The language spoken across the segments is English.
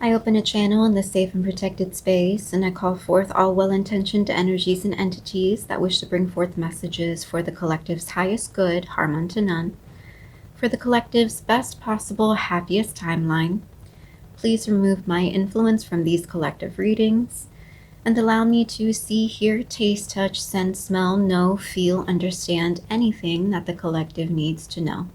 I open a channel in this safe and protected space, and I call forth all well-intentioned energies and entities that wish to bring forth messages for the collective's highest good, harm unto none, for the collective's best possible, happiest timeline. Please remove my influence from these collective readings, and allow me to see, hear, taste, touch, sense, smell, know, feel, understand anything that the collective needs to know.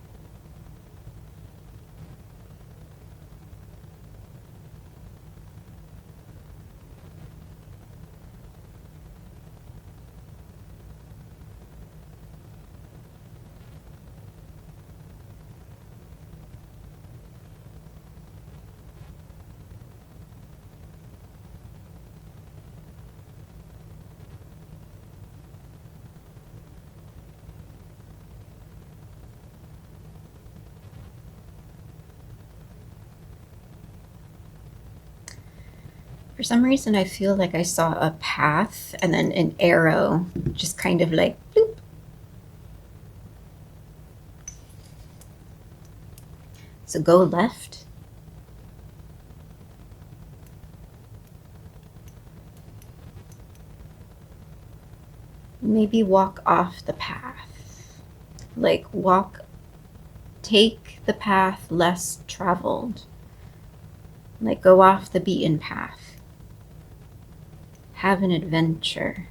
For some reason, I feel like I saw a path and then an arrow just kind of like bloop. So go left. Maybe walk off the path. Like take the path less traveled. Like go off the beaten path. Have an adventure.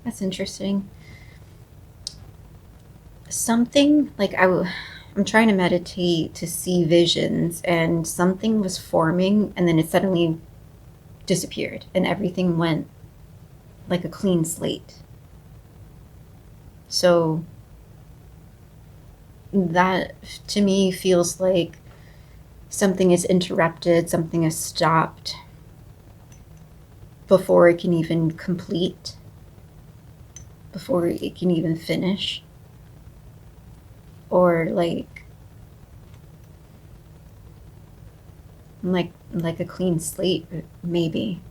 That's interesting. Something like I'm trying to meditate to see visions, and something was forming, and then it suddenly disappeared, and everything went like a clean slate. So that to me feels like something is interrupted, something is stopped before it can even complete, before it can even finish. Or like a clean slate, maybe.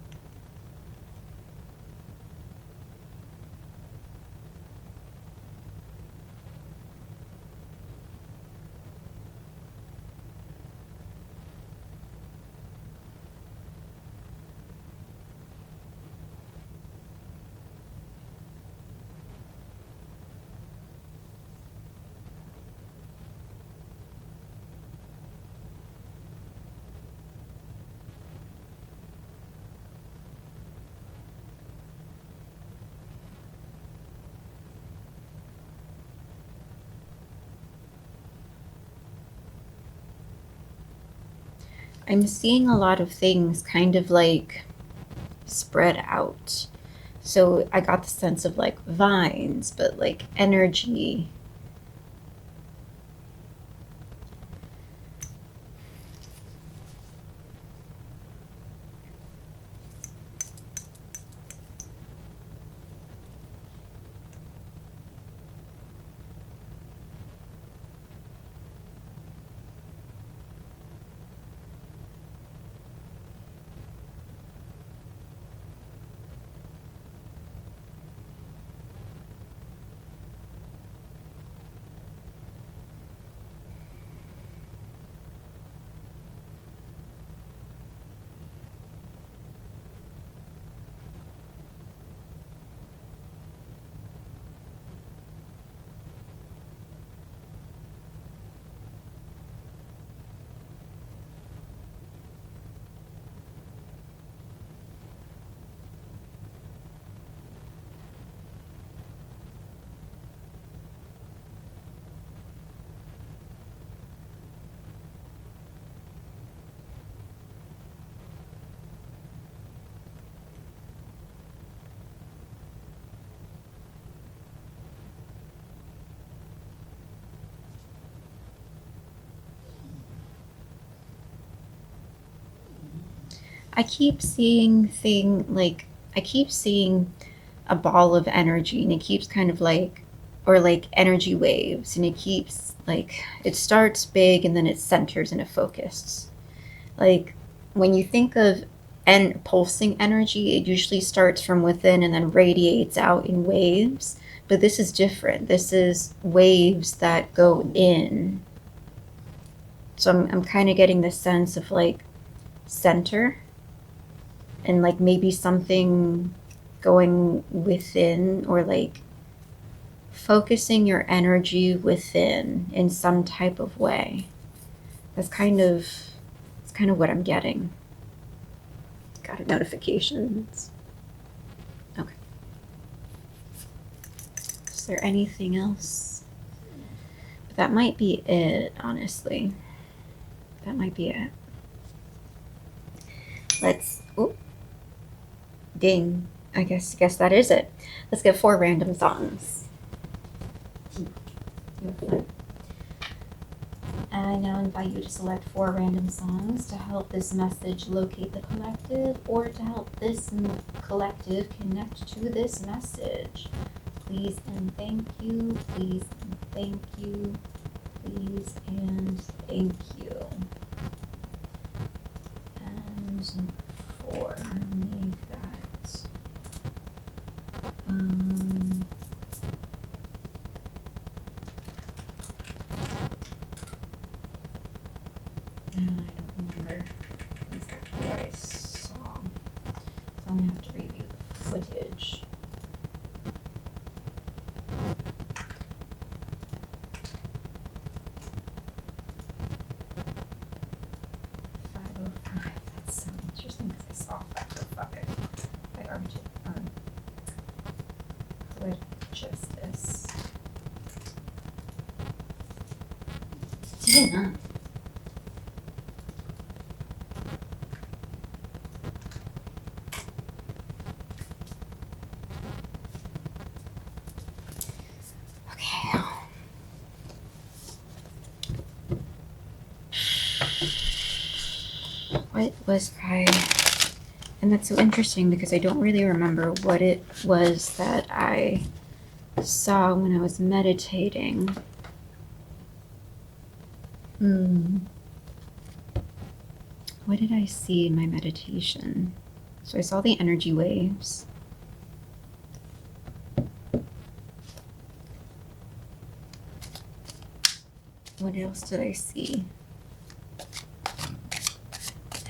I'm seeing a lot of things kind of like spread out. So I got the sense of like vines, but like energy. I keep seeing I keep seeing a ball of energy, and it keeps kind of like, or like energy waves, and it keeps like, it starts big and then it centers and it focuses. Like when you think of pulsing energy, it usually starts from within and then radiates out in waves. But this is different. This is waves that go in. So I'm kind of getting the sense of like center, and like maybe something going within, or like focusing your energy within in some type of way. It's kind of what I'm getting. Got a notification. Okay. Is there anything else? But that might be it, honestly. That might be it. Let's, ding. I guess that is it. Let's get 4 random songs. I now invite you to select 4 random songs to help this message locate the collective, or to help this collective connect to this message. Please and thank you. Please and thank you. Please and thank you. And 4, make that. I don't remember exactly what I saw, so I'm gonna have to review the footage. That's so interesting because I saw 505 by Poetic Justice. Yeah. What was and that's so interesting because I don't really remember what it was that I saw when I was meditating. What did I see in my meditation? So I saw the energy waves. What else did I see?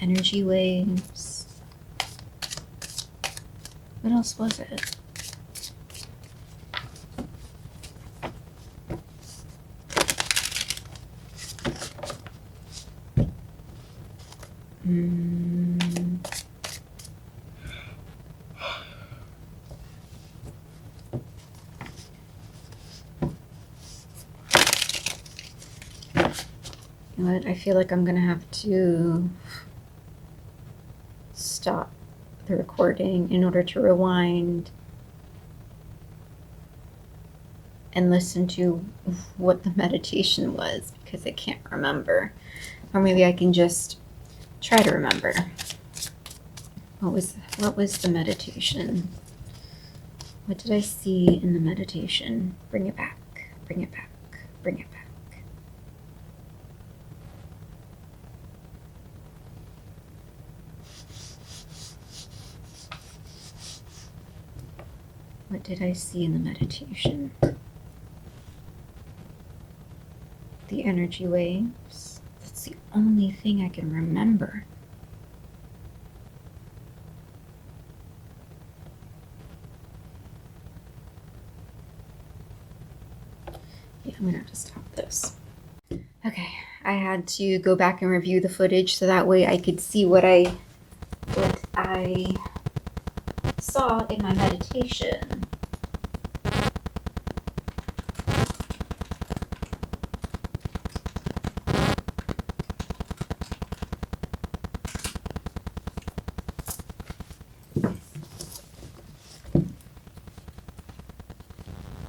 Energy waves. What else was it? You know what? I feel like I'm gonna have to stop the recording in order to rewind and listen to what the meditation was, because I can't remember. Or maybe I can just try to remember. What was the meditation? What did I see in the meditation? Bring it back, bring it back, bring it back. What did I see in the meditation? The energy waves. That's the only thing I can remember. Yeah, I'm gonna have to stop this. Okay, I had to go back and review the footage so that way I could see what I saw in my meditation.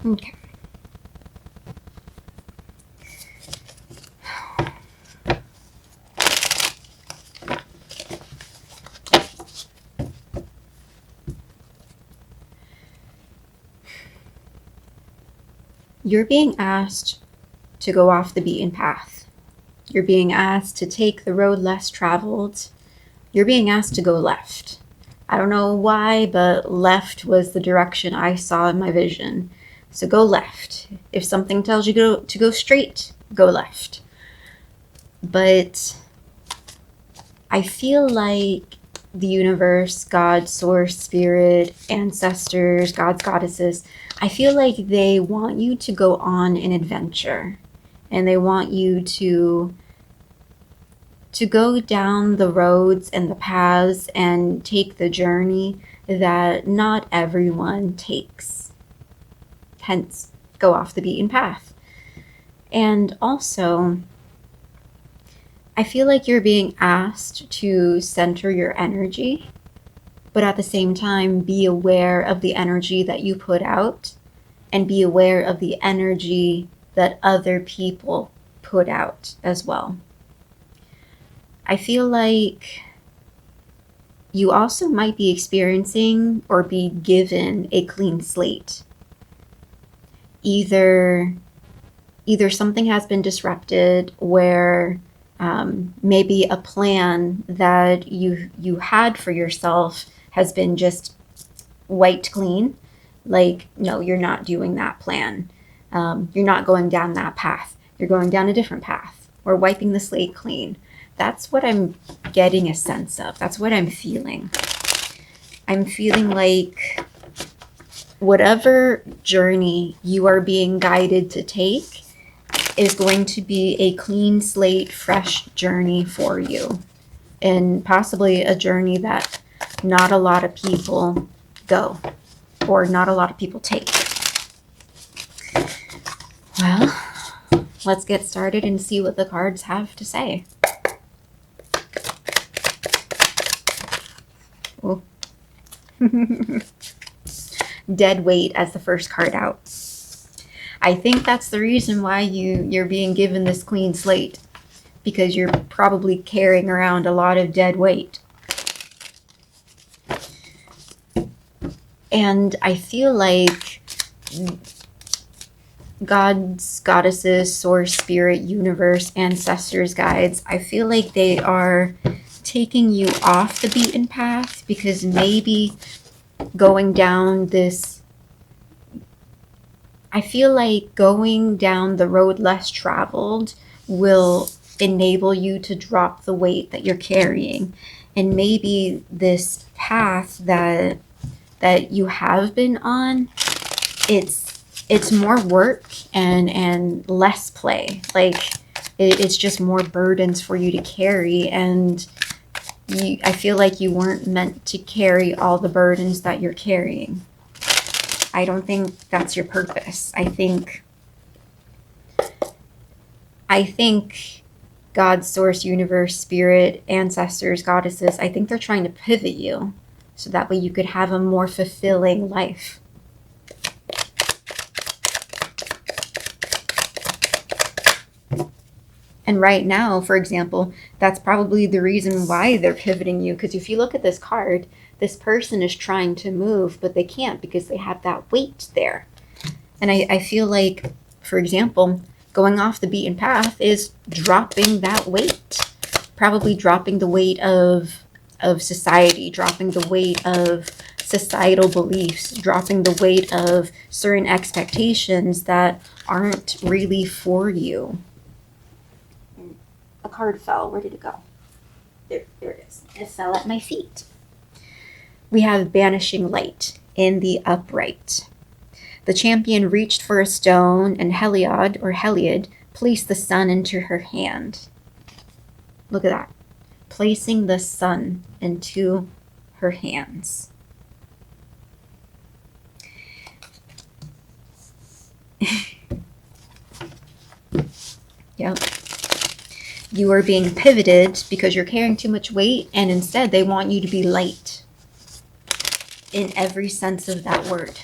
Okay. You're being asked to go off the beaten path. You're being asked to take the road less traveled. You're being asked to go left. I don't know why, but left was the direction I saw in my vision. So go left. If something tells you to go straight, go left. But I feel like the universe, God, source, spirit, ancestors, gods, goddesses, I feel like they want you to go on an adventure. And they want you to go down the roads and the paths and take the journey that not everyone takes. Hence, go off the beaten path. And also, I feel like you're being asked to center your energy, but at the same time, be aware of the energy that you put out and be aware of the energy that other people put out as well. I feel like you also might be experiencing or be given a clean slate. Either something has been disrupted where maybe a plan that you had for yourself has been just wiped clean. Like, no, you're not doing that plan. You're not going down that path. You're going down a different path. Or wiping the slate clean. That's what I'm getting a sense of. That's what I'm feeling. I'm feeling like whatever journey you are being guided to take is going to be a clean slate, fresh journey for you. And possibly a journey that not a lot of people go or not a lot of people take. Well, let's get started and see what the cards have to say. Oh. Dead weight as the first card out. I think that's the reason why you're being given this clean slate, because you're probably carrying around a lot of dead weight. And I feel like gods, goddesses, source, spirit, universe, ancestors, guides, I feel like they are taking you off the beaten path, because maybe going down this, I feel like going down the road less traveled will enable you to drop the weight that you're carrying. And maybe this path that you have been on, it's more work and less play. Like it's just more burdens for you to carry, and I feel like you weren't meant to carry all the burdens that you're carrying. I don't think that's your purpose. I think God, source, universe, spirit, ancestors, goddesses, I think they're trying to pivot you so that way you could have a more fulfilling life. And right now, for example, that's probably the reason why they're pivoting you. Because if you look at this card, this person is trying to move, but they can't because they have that weight there. And I feel like, for example, going off the beaten path is dropping that weight. Probably dropping the weight of society, dropping the weight of societal beliefs, dropping the weight of certain expectations that aren't really for you. A card fell. Where did it go? There it is. It fell at my feet. We have banishing light in the upright. The champion reached for a stone, and Heliod placed the sun into her hand. Look at that. Placing the sun into her hands. Yep. You are being pivoted because you're carrying too much weight, and instead they want you to be light in every sense of that word.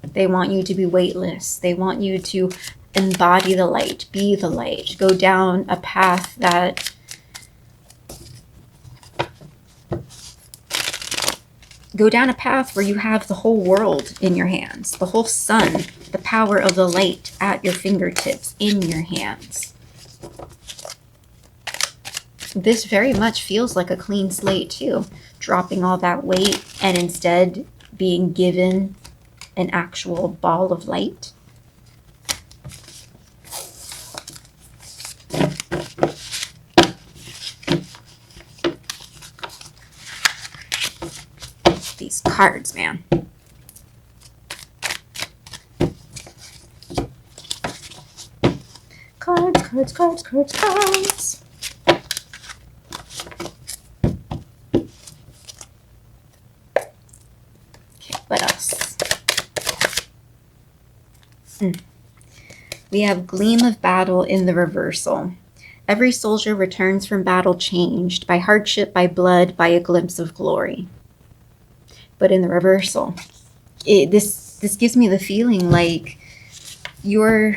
They want you to be weightless. They want you to embody the light, be the light, go down a path that go down a path where you have the whole world in your hands, the whole sun, the power of the light at your fingertips, in your hands. This very much feels like a clean slate too, dropping all that weight and instead being given an actual ball of light. These cards, man. Cards, cards, cards, cards, cards. Okay, what else? We have Gleam of Battle in the reversal. Every soldier returns from battle changed, by hardship, by blood, by a glimpse of glory. But in the reversal, this gives me the feeling like your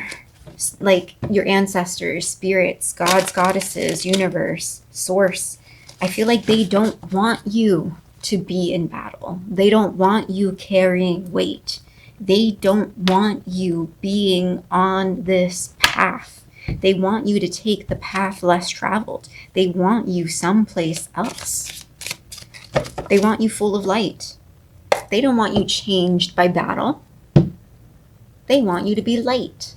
ancestors, spirits, gods, goddesses, universe, source, I feel like they don't want you to be in battle. They don't want you carrying weight. They don't want you being on this path. They want you to take the path less traveled. They want you someplace else. They want you full of light. They don't want you changed by battle. They want you to be light.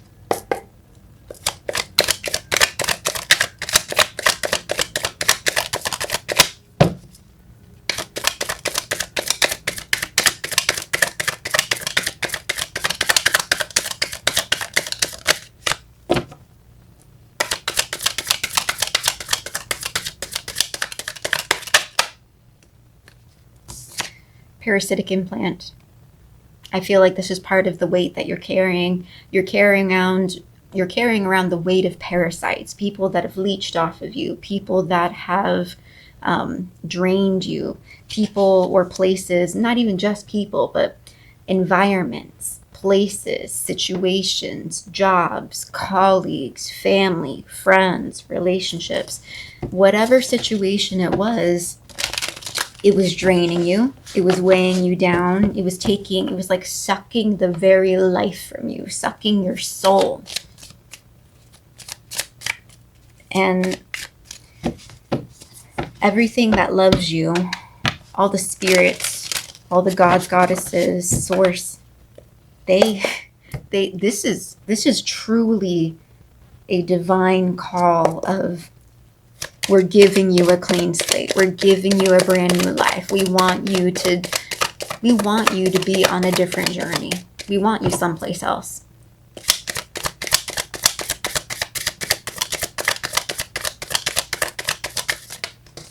Parasitic implant. I feel like this is part of the weight that you're carrying. You're carrying around the weight of parasites, people that have leached off of you, people that have drained you, people or places, not even just people, but environments, places, situations, jobs, colleagues, family, friends, relationships, whatever situation it was draining you. It was weighing you down. It was like sucking the very life from you, sucking your soul. And everything that loves you, all the spirits, all the gods, goddesses, source, this is truly a divine call of, we're giving you a clean slate. We're giving you a brand new life. We want you to be on a different journey. We want you someplace else.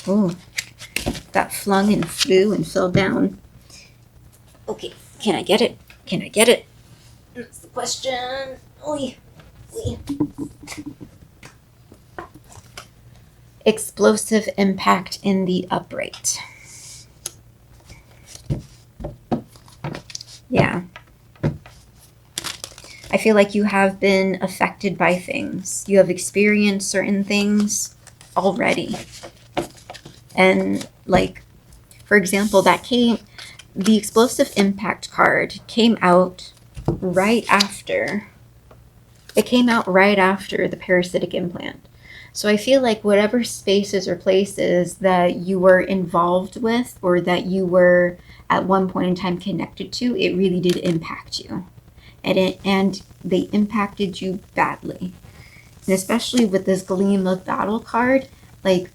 Ooh, that flung and flew and fell down. Okay, can I get it? Can I get it? That's the question. Oy. Oy. Explosive impact in the upright. Yeah. I feel like you have been affected by things. You have experienced certain things already. And like, for example, the explosive impact card came out right after the parasitic implant. So I feel like whatever spaces or places that you were involved with or that you were at one point in time connected to, it really did impact you. And they impacted you badly. And especially with this Gleam of Battle card, like,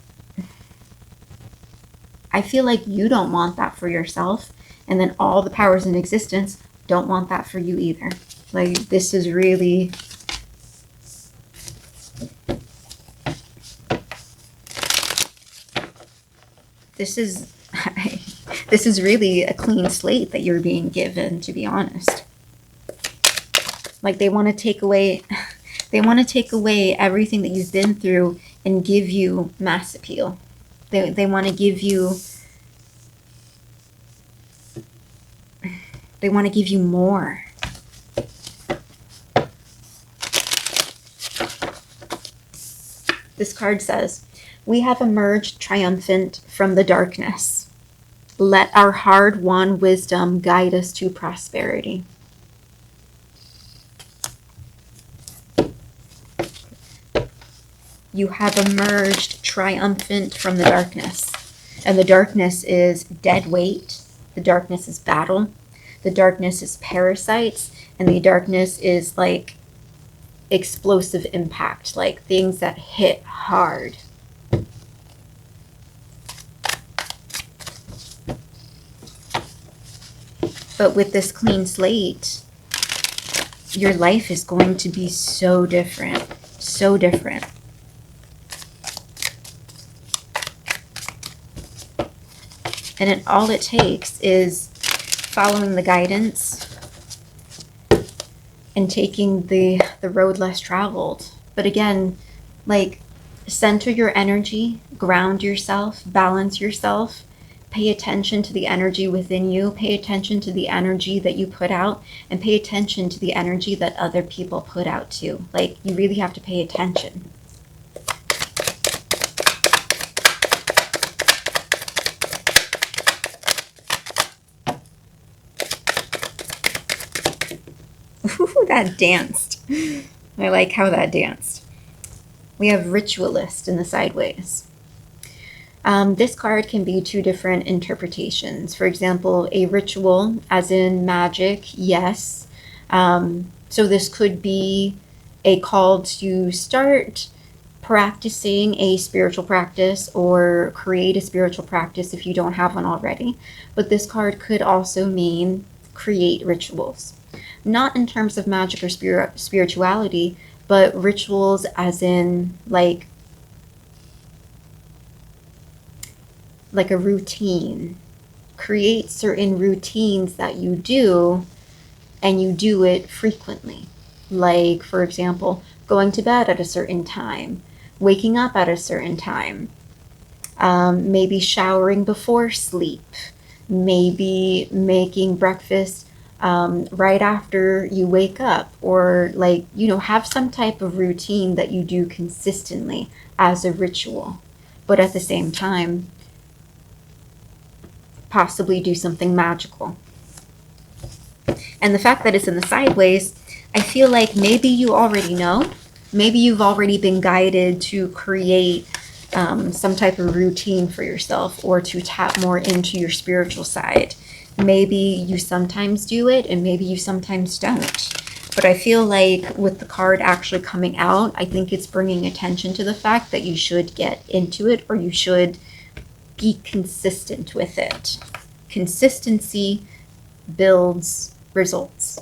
I feel like you don't want that for yourself. And then all the powers in existence don't want that for you either. Like, this is really... This is really a clean slate that you're being given, to be honest. Like, they want to take away everything that you've been through and give you mass appeal. They want to give you more. This card says, "We have emerged triumphant from the darkness. Let our hard-won wisdom guide us to prosperity. You have emerged triumphant from the darkness. And the darkness is dead weight. The darkness is battle. The darkness is parasites. And the darkness is like explosive impact, like things that hit hard. But with this clean slate, your life is going to be so different, so different. And all it takes is following the guidance and taking the road less traveled. But again, like, center your energy, ground yourself, balance yourself, pay attention to the energy within you, pay attention to the energy that you put out, and pay attention to the energy that other people put out too. Like, you really have to pay attention. Ooh, that danced. I like how that danced. We have ritualist in the sideways. This card can be two different interpretations. For example, a ritual, as in magic, yes. So this could be a call to start practicing a spiritual practice or create a spiritual practice if you don't have one already. But this card could also mean create rituals. Not in terms of magic or spirituality, but rituals as in like a routine. Create certain routines that you do, and you do it frequently. Like, for example, going to bed at a certain time, waking up at a certain time, maybe showering before sleep, maybe making breakfast right after you wake up, or like, have some type of routine that you do consistently as a ritual. But at the same time, possibly do something magical. And the fact that it's in the sideways, I feel like maybe you already know. Maybe you've already been guided to create some type of routine for yourself, or to tap more into your spiritual side. Maybe you sometimes do it, and maybe you sometimes don't. But I feel like with the card actually coming out, I think it's bringing attention to the fact that you should get into it, or you should be consistent with it. Consistency builds results.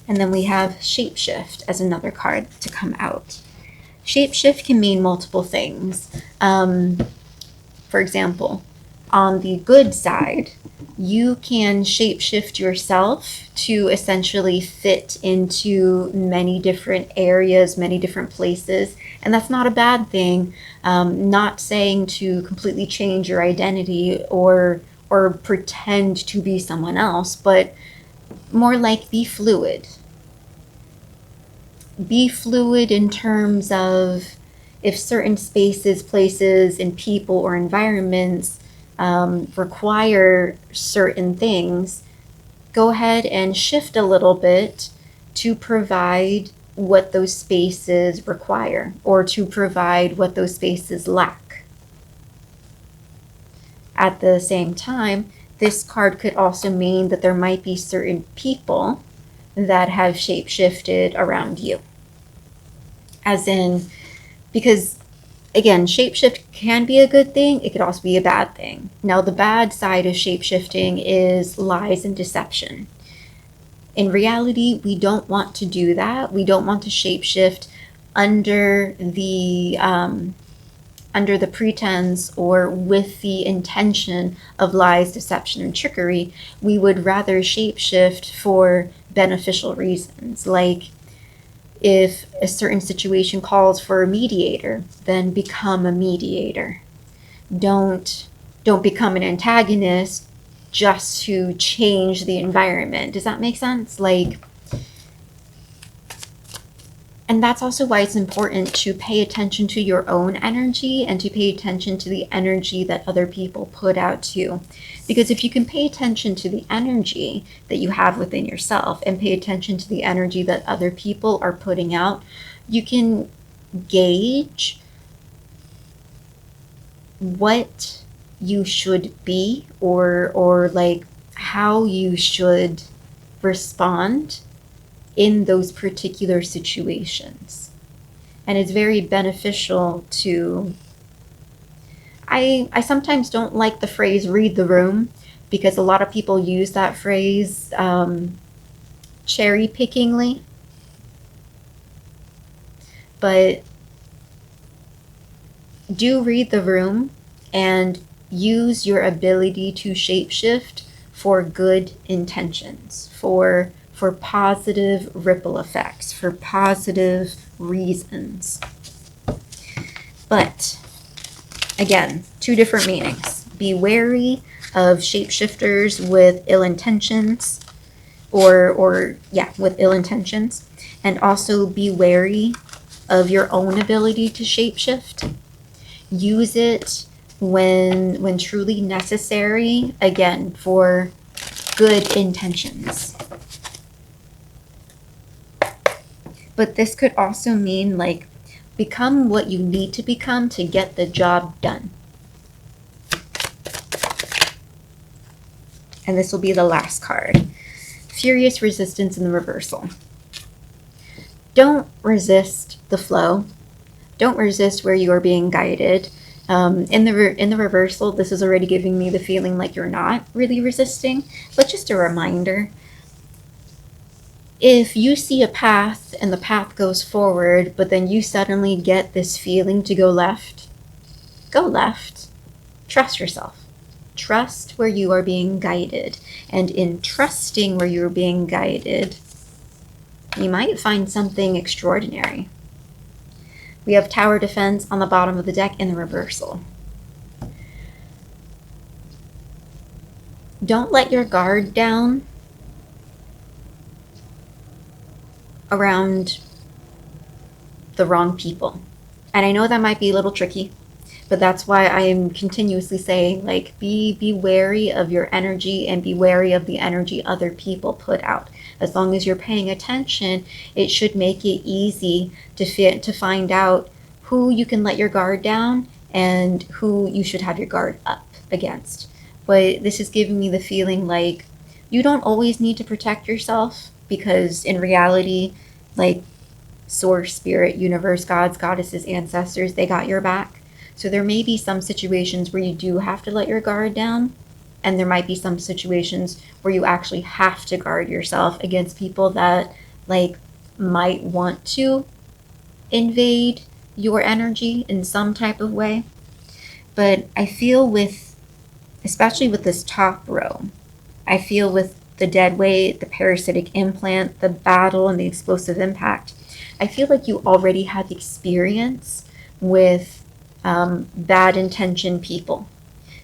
And then we have shapeshift as another card to come out. Shapeshift can mean multiple things. For example, on the good side, you can shapeshift yourself to essentially fit into many different areas, many different places. And that's not a bad thing. Not saying to completely change your identity or pretend to be someone else, but more like be fluid. Be fluid in terms of if certain spaces, places, and people or environments require certain things, go ahead and shift a little bit to provide what those spaces require, or to provide what those spaces lack. At the same time, this card could also mean that there might be certain people that have shapeshifted around you. As in, because again, shapeshift can be a good thing, it could also be a bad thing. Now, the bad side of shapeshifting is lies and deception. In reality, we don't want to do that. We don't want to shapeshift under the pretense or with the intention of lies, deception, and trickery. We would rather shapeshift for beneficial reasons. Like, if a certain situation calls for a mediator, then become a mediator. Don't become an antagonist just to change the environment. Does that make sense? Like, And that's also why it's important to pay attention to your own energy and to pay attention to the energy that other people put out too. Because if you can pay attention to the energy that you have within yourself and pay attention to the energy that other people are putting out, you can gauge what you should be, or like how you should respond in those particular situations. And it's very beneficial to, I sometimes don't like the phrase read the room, because a lot of people use that phrase cherry pickingly. But do read the room and use your ability to shapeshift for good intentions, for positive ripple effects, for positive reasons. But again, two different meanings. Be wary of shapeshifters with ill intentions, with ill intentions, and also be wary of your own ability to shapeshift. Use it when truly necessary, again, for good intentions. But this could also mean like become what you need to become to get the job done. And this will be the last card. Furious resistance in the reversal. Don't resist the flow. Don't resist where you are being guided. In the reversal, this is already giving me the feeling like you're not really resisting, but just a reminder. If you see a path and the path goes forward, but then you suddenly get this feeling to go left, go left. Trust yourself. Trust where you are being guided. And in trusting where you're being guided, you might find something extraordinary. We have Tower Defense on the bottom of the deck in the reversal. Don't let your guard down around the wrong people. And I know that might be a little tricky, but that's why I am continuously saying, like, be wary of your energy and be wary of the energy other people put out. As long as you're paying attention, it should make it easy to find out who you can let your guard down and who you should have your guard up against. But this is giving me the feeling like you don't always need to protect yourself, because in reality, like, source, spirit, universe, gods, goddesses, ancestors, they got your back. So there may be some situations where you do have to let your guard down, and there might be some situations where you actually have to guard yourself against people that, like, might want to invade your energy in some type of way. But I feel especially with this top row, I feel with the dead weight, the parasitic implant, the battle, and the explosive impact, I feel like you already have experience with bad intention people.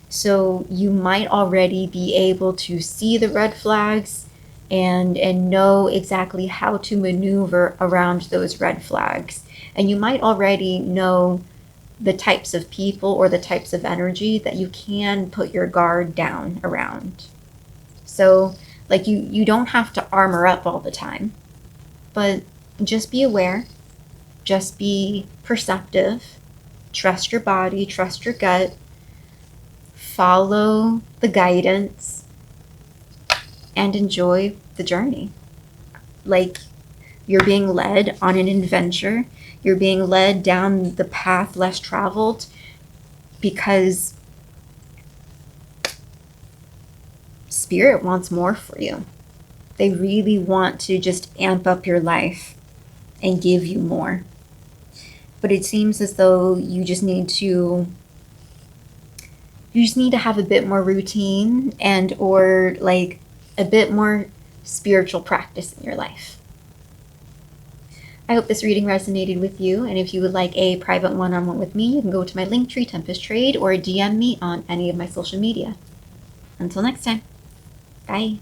So you might already be able to see the red flags and know exactly how to maneuver around those red flags. And you might already know the types of people or the types of energy that you can put your guard down around. So, like, you don't have to armor up all the time, but just be aware, just be perceptive, trust your body, trust your gut, follow the guidance, and enjoy the journey. Like, you're being led on an adventure. You're being led down the path less traveled because Spirit wants more for you. They really want to just amp up your life and give you more. But it seems as though you just need to have a bit more routine or like a bit more spiritual practice in your life. I hope this reading resonated with you, and if you would like a private one-on-one with me, you can go to my Linktree, Tempest Trade, or DM me on any of my social media. Until next time, bye.